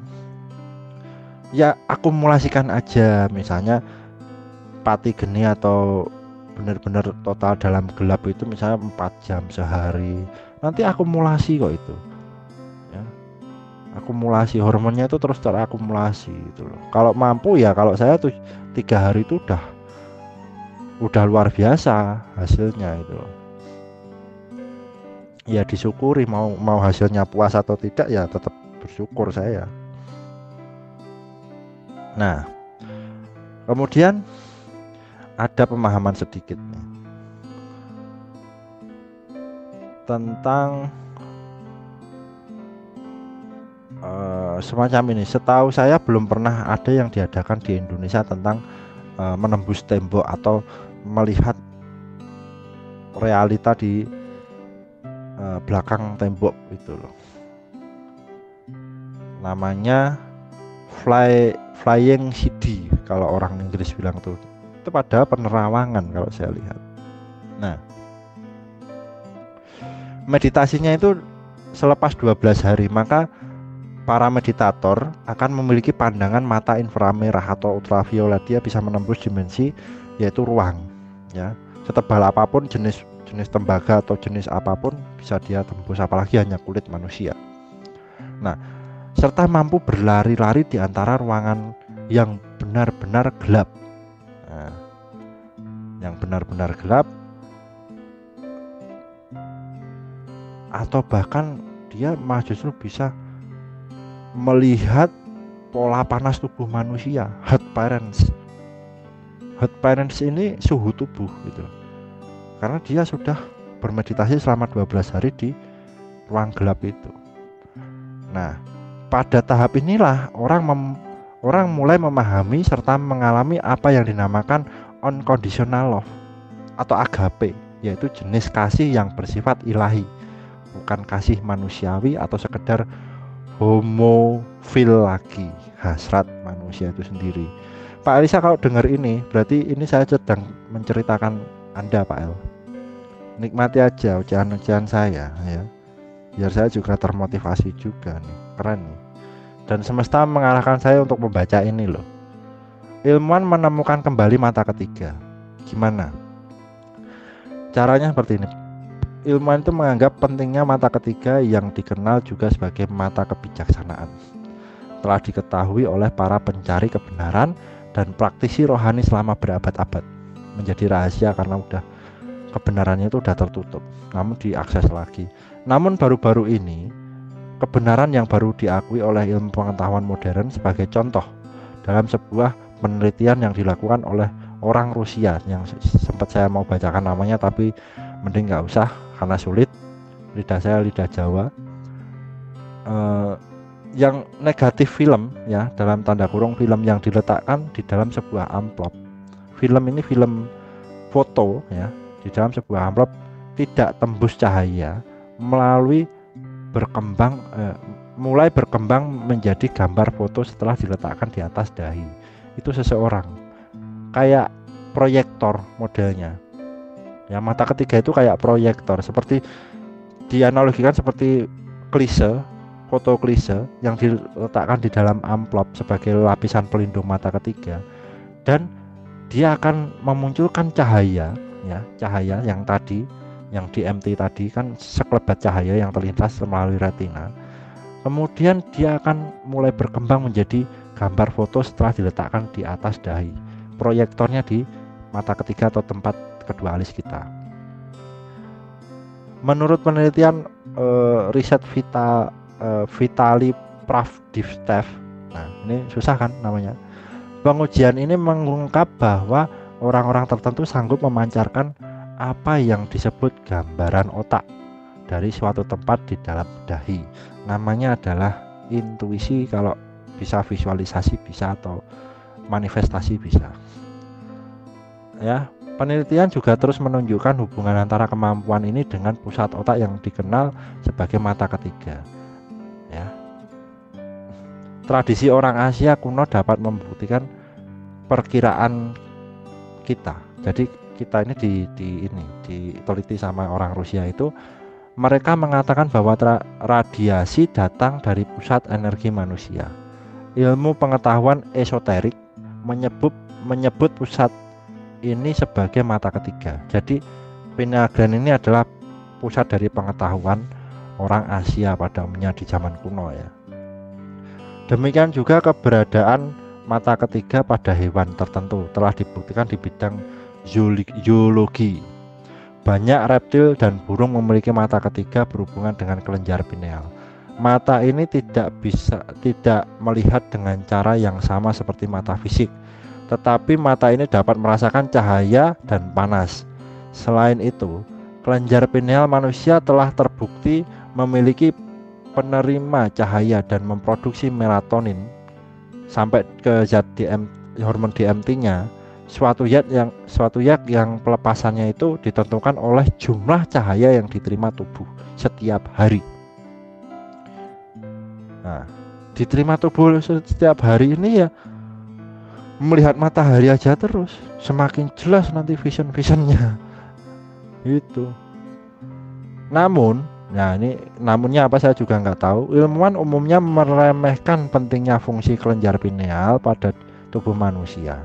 Ya akumulasikan aja, misalnya pati geni atau benar-benar total dalam gelap itu misalnya 4 jam sehari. Nanti akumulasi kok itu. Ya. Akumulasi hormonnya itu terus terakumulasi gitu loh. Kalau mampu ya, kalau saya tuh 3 hari itu udah luar biasa hasilnya itu loh. Ya disyukuri, mau hasilnya puas atau tidak ya tetap bersyukur saya. Nah, kemudian ada pemahaman sedikit nih tentang semacam ini. Setahu saya belum pernah ada yang diadakan di Indonesia tentang menembus tembok atau melihat realita di belakang tembok itu loh. Namanya flying CD kalau orang Inggris bilang tuh. Itu pada penerawangan kalau saya lihat. Nah, meditasinya itu selepas 12 hari, maka para meditator akan memiliki pandangan mata inframerah atau ultraviolet. Dia bisa menembus dimensi yaitu ruang, ya. Setebal apapun jenis tembaga atau jenis apapun bisa dia tembus, apalagi hanya kulit manusia. Nah, serta mampu berlari-lari di antara ruangan yang benar-benar gelap. Nah, yang benar-benar gelap, atau bahkan dia justru bisa melihat pola panas tubuh manusia, hot parents. Hot parents ini suhu tubuh gitu. Karena dia sudah bermeditasi selama 12 hari di ruang gelap itu. Nah, pada tahap inilah orang mulai memahami serta mengalami apa yang dinamakan unconditional love atau agape, yaitu jenis kasih yang bersifat ilahi, bukan kasih manusiawi atau sekedar homofil lagi, hasrat manusia itu sendiri. Pak Elisa kalau dengar ini, berarti ini saya sedang menceritakan Anda Pak El. Nikmati aja ocehan-ocehan saya ya. Biar saya juga termotivasi juga nih. Keren nih. Dan semesta mengarahkan saya untuk membaca ini loh. Ilmuwan menemukan kembali mata ketiga. Gimana? Caranya seperti ini. Ilmuwan itu menganggap pentingnya mata ketiga yang dikenal juga sebagai mata kebijaksanaan. Telah diketahui oleh para pencari kebenaran dan praktisi rohani selama berabad-abad. Menjadi rahasia karena kebenarannya itu udah tertutup, namun diakses lagi. Namun baru-baru ini kebenaran yang baru diakui oleh ilmu pengetahuan modern sebagai contoh dalam sebuah penelitian yang dilakukan oleh orang Rusia yang sempat saya mau bacakan namanya, tapi mending nggak usah karena sulit, lidah saya lidah Jawa. Yang negatif film ya, dalam tanda kurung film yang diletakkan di dalam sebuah amplop. Film ini film foto ya, di dalam sebuah amplop tidak tembus cahaya melalui mulai berkembang menjadi gambar foto setelah diletakkan di atas dahi. Itu seseorang kayak proyektor modelnya ya. Mata ketiga itu kayak proyektor, seperti dianalogikan seperti foto klise yang diletakkan di dalam amplop sebagai lapisan pelindung mata ketiga, dan dia akan memunculkan cahaya ya, cahaya yang tadi yang DMT tadi kan sekelebat cahaya yang terlintas melalui retina. Kemudian dia akan mulai berkembang menjadi gambar foto setelah diletakkan di atas dahi. Proyektornya di mata ketiga atau tempat kedua alis kita. Menurut penelitian riset Vitali Pravdistev, nah ini susah kan namanya. Pengujian ini mengungkap bahwa orang-orang tertentu sanggup memancarkan apa yang disebut gambaran otak dari suatu tempat di dalam dahi. Namanya adalah intuisi, kalau bisa visualisasi bisa, atau manifestasi bisa. Ya, penelitian juga terus menunjukkan hubungan antara kemampuan ini dengan pusat otak yang dikenal sebagai mata ketiga. Ya. Tradisi orang Asia kuno dapat membuktikan perkiraan kita. Jadi kita ini diteliti sama orang Rusia itu, mereka mengatakan bahwa radiasi datang dari pusat energi manusia. Ilmu pengetahuan esoterik menyebut pusat ini sebagai mata ketiga. Jadi pineal gland ini adalah pusat dari pengetahuan orang Asia pada umumnya di zaman kuno ya. Demikian juga keberadaan mata ketiga pada hewan tertentu telah dibuktikan di bidang zoologi. Banyak reptil dan burung memiliki mata ketiga berhubungan dengan kelenjar pineal. Mata ini tidak melihat dengan cara yang sama seperti mata fisik, tetapi mata ini dapat merasakan cahaya dan panas. Selain itu, kelenjar pineal manusia telah terbukti memiliki penerima cahaya dan memproduksi melatonin sampai ke zat hormon DMT-nya. Suatu zat yang pelepasannya itu ditentukan oleh jumlah cahaya yang diterima tubuh setiap hari. Nah, diterima tubuh setiap hari ini ya, melihat matahari aja terus, semakin jelas nanti visionnya itu. Namunnya apa saya juga nggak tahu. Ilmuwan umumnya meremehkan pentingnya fungsi kelenjar pineal pada tubuh manusia.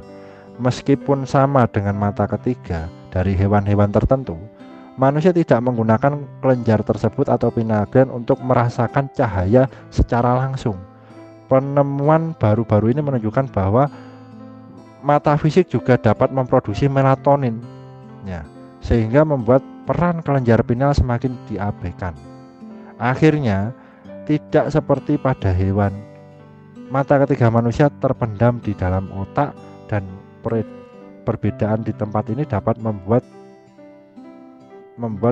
Meskipun sama dengan mata ketiga dari hewan-hewan tertentu, manusia tidak menggunakan kelenjar tersebut atau pineal gland untuk merasakan cahaya secara langsung. Penemuan baru-baru ini menunjukkan bahwa mata fisik juga dapat memproduksi melatonin ya, sehingga membuat peran kelenjar pineal semakin diabaikan. Akhirnya, tidak seperti pada hewan, mata ketiga manusia terpendam di dalam otak, dan perbedaan di tempat ini dapat membuat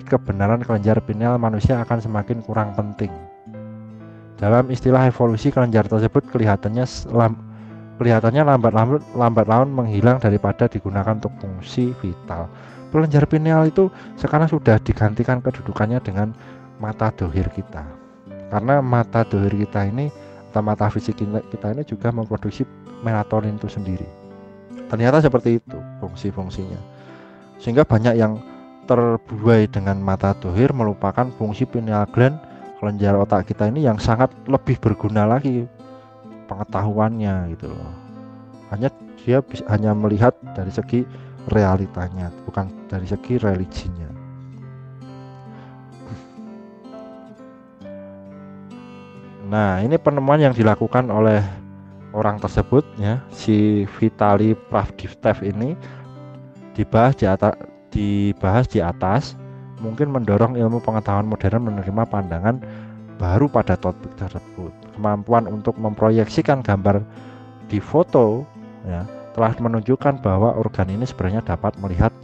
kebenaran kelenjar pineal manusia akan semakin kurang penting. Dalam istilah evolusi, kelenjar tersebut kelihatannya lambat laun menghilang daripada digunakan untuk fungsi vital. Kelenjar pineal itu sekarang sudah digantikan kedudukannya dengan mata dohir kita, karena mata dohir kita ini atau mata fisik kita ini juga memproduksi melatonin itu sendiri. Ternyata seperti itu fungsi-fungsinya. Sehingga banyak yang terbuai dengan mata dohir melupakan fungsi pineal gland kelenjar otak kita ini yang sangat lebih berguna lagi pengetahuannya gitu loh. Dia hanya melihat dari segi realitanya, bukan dari segi religinya. Nah, ini penemuan yang dilakukan oleh orang tersebut ya, si Vitali Pravdivtev ini dibahas di atas, mungkin mendorong ilmu pengetahuan modern menerima pandangan baru pada topik tersebut. Kemampuan untuk memproyeksikan gambar di foto ya, telah menunjukkan bahwa organ ini sebenarnya dapat melihat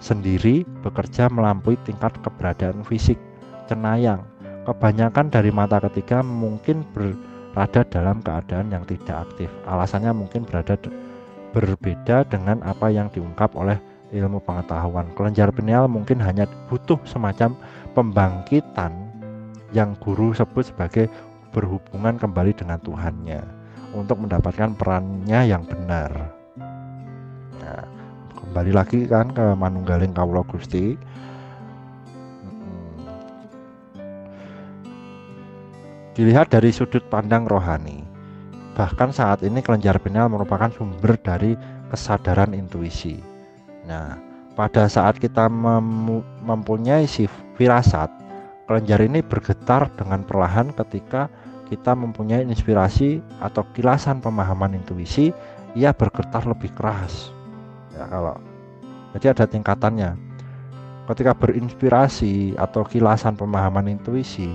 sendiri, bekerja melampaui tingkat keberadaan fisik cenayang. Kebanyakan dari mata ketiga mungkin berada dalam keadaan yang tidak aktif. Alasannya mungkin berbeda dengan apa yang diungkap oleh ilmu pengetahuan. Kelenjar pineal mungkin hanya butuh semacam pembangkitan yang guru sebut sebagai berhubungan kembali dengan Tuhannya untuk mendapatkan perannya yang benar. Nah, kembali lagi kan ke manunggaling kawula Gusti. Dilihat dari sudut pandang rohani, bahkan saat ini kelenjar pineal merupakan sumber dari kesadaran intuisi. Nah, pada saat kita mempunyai si firasat, kelenjar ini bergetar dengan perlahan ketika kita mempunyai inspirasi atau kilasan pemahaman intuisi, ia bergetar lebih keras. Ya, jadi ada tingkatannya. Ketika berinspirasi atau kilasan pemahaman intuisi,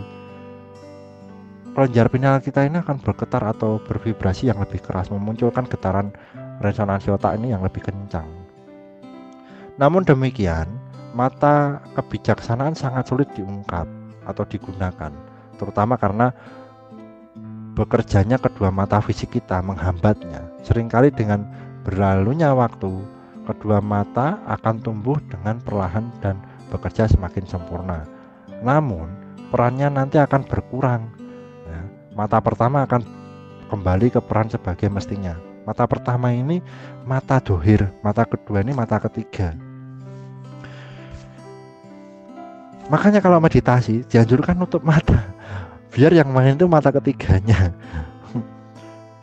kelenjar pineal kita ini akan bergetar atau bervibrasi yang lebih keras, memunculkan getaran resonansi otak ini yang lebih kencang. Namun demikian, mata kebijaksanaan sangat sulit diungkap atau digunakan, terutama karena bekerjanya kedua mata fisik kita menghambatnya. Seringkali dengan berlalunya waktu, kedua mata akan tumbuh dengan perlahan dan bekerja semakin sempurna. Namun, perannya nanti akan berkurang. Mata pertama akan kembali ke peran sebagai mestinya. Mata pertama ini mata dohir, mata kedua ini mata ketiga. Makanya kalau meditasi dianjurkan nutup mata, biar yang main itu mata ketiganya,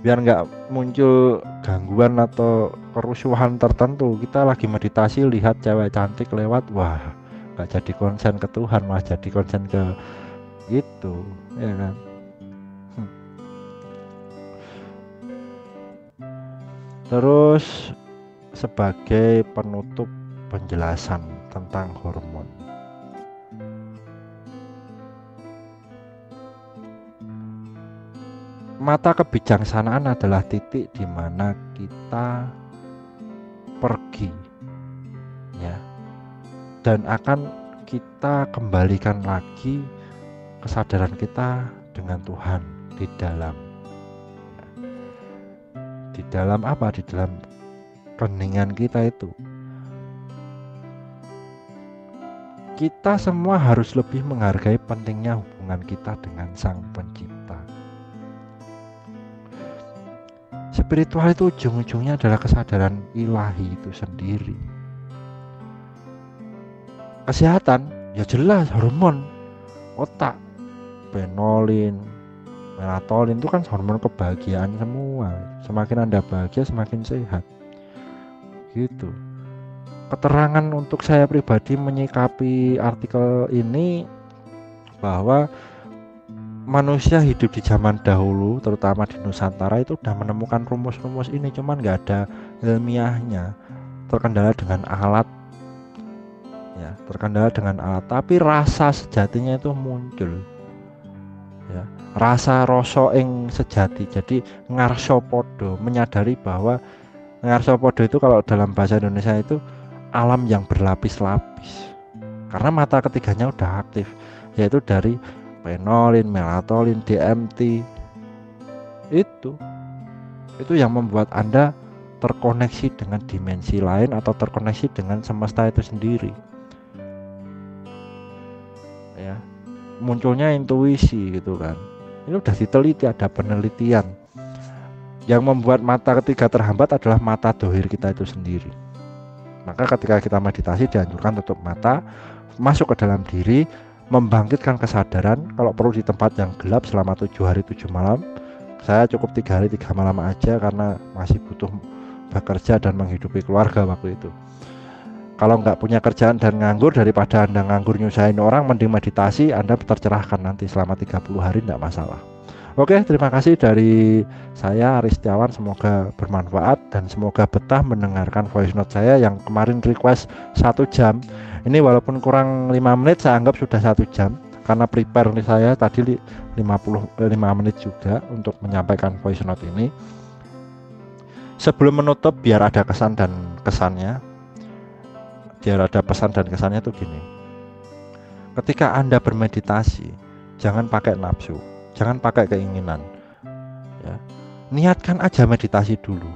biar nggak muncul gangguan atau kerusuhan tertentu. Kita lagi meditasi lihat cewek cantik lewat, wah nggak jadi konsen ke Tuhan, malah jadi konsen ke itu, ya kan? Terus sebagai penutup penjelasan tentang hormon, mata kebijaksanaan adalah titik di mana kita pergi ya, dan akan kita kembalikan lagi kesadaran kita dengan Tuhan di dalam apa? Di dalam keheningan kita itu. Kita semua harus lebih menghargai pentingnya hubungan kita dengan Sang Pencipta. Spiritual itu ujung-ujungnya adalah kesadaran ilahi itu sendiri. Kesehatan, ya jelas hormon otak, penolin, melatonin itu kan hormon kebahagiaan semua. Semakin Anda bahagia, semakin sehat. Gitu. Keterangan untuk saya pribadi menyikapi artikel ini bahwa manusia hidup di zaman dahulu, terutama di Nusantara itu udah menemukan rumus-rumus ini, cuman nggak ada ilmiahnya. Terkendala dengan alat, ya, tapi rasa sejatinya itu muncul. Ya, rasa rasa ing sejati. Jadi ngarso podo, menyadari bahwa ngarso podo itu kalau dalam bahasa Indonesia itu alam yang berlapis-lapis. Karena mata ketiganya udah aktif, yaitu dari penolin, melatonin, DMT. Itu yang membuat Anda terkoneksi dengan dimensi lain atau terkoneksi dengan semesta itu sendiri. Ya. Munculnya intuisi gitu kan. Ini udah diteliti, ada penelitian. Yang membuat mata ketiga terhambat adalah mata dohir kita itu sendiri. Maka ketika kita meditasi dianjurkan tutup mata, masuk ke dalam diri, membangkitkan kesadaran. Kalau perlu di tempat yang gelap selama 7 hari 7 malam. Saya cukup 3 hari 3 malam aja karena masih butuh bekerja dan menghidupi keluarga waktu itu. Kalau nggak punya kerjaan dan nganggur, daripada Anda nganggur nyusahin orang, mending meditasi, Anda tercerahkan nanti selama 30 hari, nggak masalah. Oke, terima kasih dari saya Aris Setiawan, semoga bermanfaat dan semoga betah mendengarkan voice note saya yang kemarin request 1 jam. Ini walaupun kurang 5 menit, saya anggap sudah 1 jam karena prepare nih saya tadi 55 menit juga untuk menyampaikan voice note ini. Sebelum menutup, biar ada kesan dan kesannya, tuh gini. Ketika Anda bermeditasi, jangan pakai nafsu, jangan pakai keinginan ya. Niatkan aja meditasi dulu.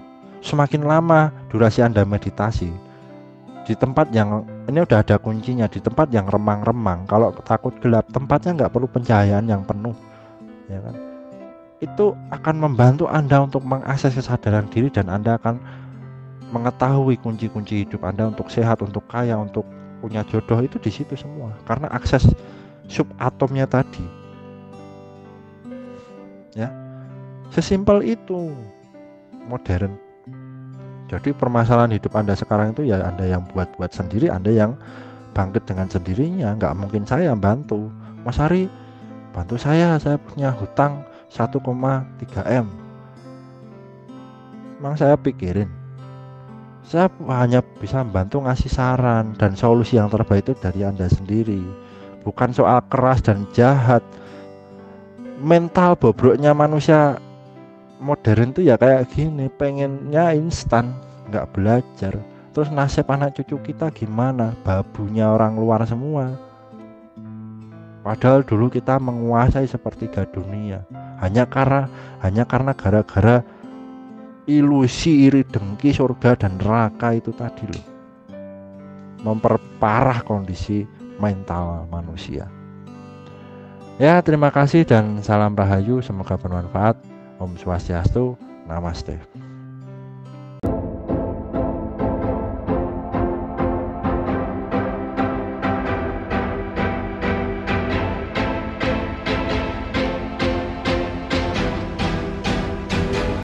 Semakin lama durasi Anda meditasi di tempat yang, ini udah ada kuncinya, di tempat yang remang-remang. Kalau takut gelap, tempatnya nggak perlu pencahayaan yang penuh ya kan. Itu akan membantu Anda untuk mengakses kesadaran diri, dan Anda akan mengetahui kunci-kunci hidup Anda untuk sehat, untuk kaya, untuk punya jodoh, itu di situ semua. Karena akses subatomnya tadi ya, sesimpel itu, modern. Jadi permasalahan hidup Anda sekarang itu ya Anda yang buat sendiri, Anda yang bangkit dengan sendirinya. Nggak mungkin saya bantu. Mas Ari, bantu saya punya hutang 1,3 M. Memang saya pikirin, saya hanya bisa membantu ngasih saran, dan solusi yang terbaik itu dari Anda sendiri. Bukan soal keras dan jahat. Mental bobroknya manusia modern tuh ya kayak gini, pengennya instan, nggak belajar. Terus nasib anak cucu kita gimana? Babunya orang luar semua. Padahal dulu kita menguasai sepertiga dunia. Hanya karena gara-gara ilusi, iri dengki surga dan neraka itu tadi loh, memperparah kondisi mental manusia. Ya, terima kasih dan salam rahayu, semoga bermanfaat. Om Swastiastu, Namaste.